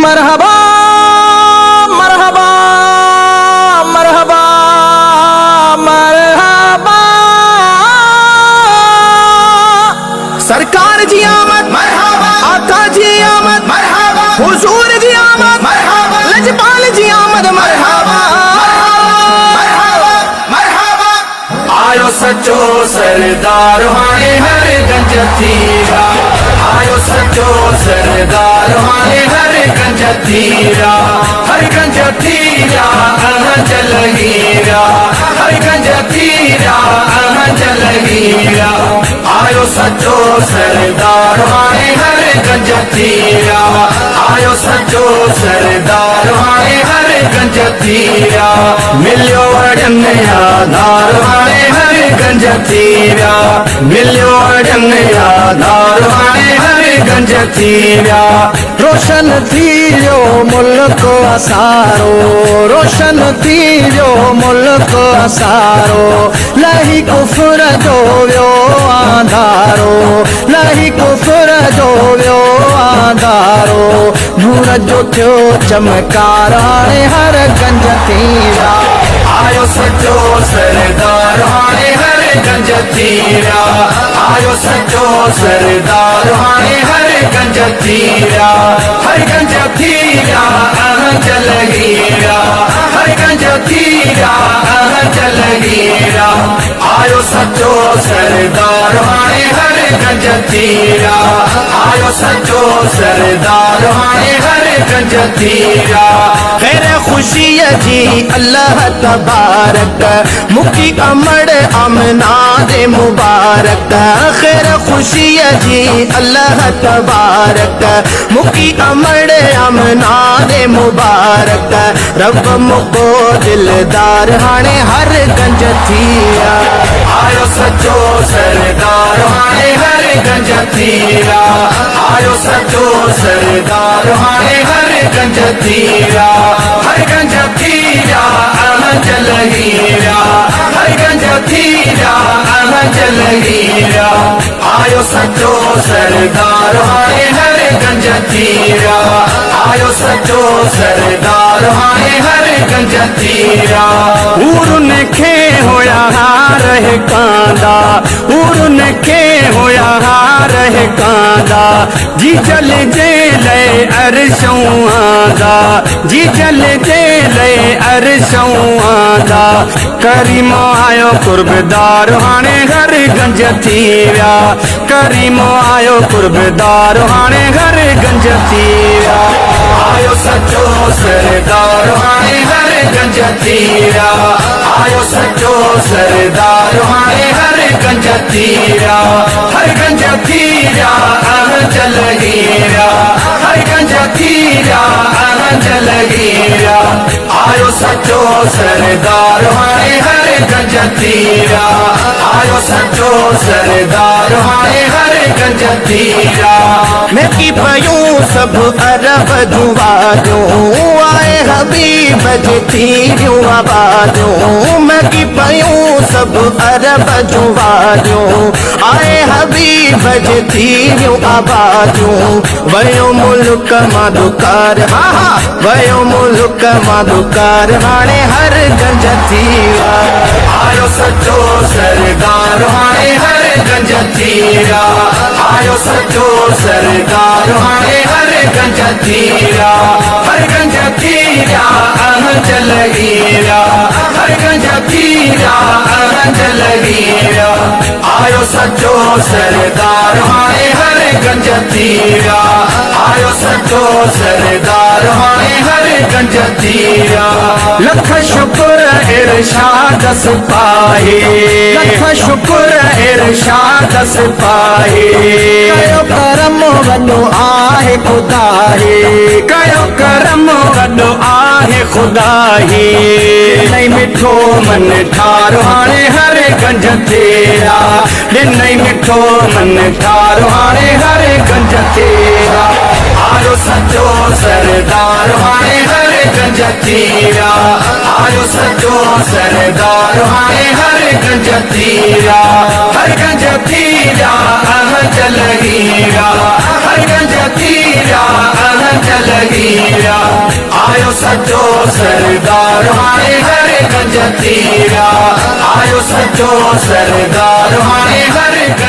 मरहबा मरहबा मरहबा मरहबा सरकार जी आमद मरहबा, आका जी आमद मरहबा, हुजूर जी आमद मरहबा, लजपाल जी आमद मरहबा मरहबा। आयो सचो सरदार हाणे हर गंज थीरा, आयो सचो सरदार हाणे हर गंज थीरा, हर गंज थीरा जल हीरा, हर गंज थीरा जल हीरा। आयो सचो सरदार हाणे हर गंज थीरा, आयो सचो सरदार हाणे हर गंज थीरा। मिलियो वड़न आधार हाणे हर गंज थीरा, मिलियो वड़न आधार हाणे हर गंज थीरा। रोशन थीयो मुल्क असारो, रोशन थीयो मुल्क असारो, लही कुफर जो वियो आंधारो, लही कुफर जो वियो आंधारो। नूर जो थियो चमकार हाणे हर गंज थीरा, आयो सचो सरदार हाणे हर गंज थीरा, आयो सचो सरदार हाणे हर गंज थीरा, हर गंज थीरा जल हीरा, हर गंज थीरा जल हीरा। आयो सचो सरदार हाणे हर गंज थीरा, आयो सचो सरदार हाणे हर गंज थीरा। खैर खुशी जी अल्लाह तबारक, मुकी अमड़ अमना दे मुबारक। खैर खुशी जी अल्लाह तबारक, मुकी अमड़ अमना दे मुबारक। रब मुको दिलदार हाणे हर गंज थीरा, आयो सचो सरदार हाणे हर गंज थीरा, आयो सचो सरदार हाणे हर गंज थीरा, हर गंज थीरा जल हीरा, हर गंज थीरा जल हीरा। आयो सचो सरदार हाणे हर गंज थीरा, आयो सचो सरदार हाणे हर गंज थीरा। उरुन खे होया हार है कांदा, उरुन खे होया हार है कांदा। जी जल जे ले अरशों आंदा, जी जल जे ले अरशों आंदा। करीम आयो कुर्बदार हाणे हर गंज थीरा, करीम आयो कुर्बदार हाणे हर गंज थीरा। आयो सचो सरदार हाणे हर गंज थीरा, आयो सचो सरदार हाणे हर गंज थीरा, हर गंज थीरा जल हीरा, हर गंज थीरा जल हीरा। आयो सचो सरदार हाणे हर गंज थीरा, आयो सचो सरदार हाणे हर गंज थीरा। मैं की पयूं सब अरब जुवाजूं, आए हबीब जी थीरियूं आवाजूं। मैं की पयूं सब अरब जुवाजूं, आए हबीब जी थीरियूं आवाजूं। वयो मुल्क मादुकार, हा हा वयो मुल्क मादुकार हाणे हर गंज थीरा। आयो सचो सरदार हाणे हर गंज थीरा, आयो सचो सरदार हाणे हर गंज थीरा, हर गंज थीरा जल हीरा, हर गंज थीरा जल हीरा। आयो सचो सरदार हाणे हर गंज थीरा, आयो सचो सरदार हाणे हर गंज थीरा। लख शुक्र इरशाद सिपाही, लख शुक्र इरशाद सिपाही। कयो करम वॾो आहे खुदाही, कयो करम वॾो आहे खुदाही। ॾिनई मिठो मन ठार हाणे हर गंज थीरा, ॾिनई मिठो मन ठार हाणे हर गंज थीरा। आयो सचो सरदार हाणे हर गंज थीरा, आयो सचो सरदार हाणे हर गंज थीरा, हर गंज थीरा जल हीरा, हर गंज थीरा जल हीरा। सचो सरदार हाणे हर गंज तीरा, आयो सचो सरदार हाणे हर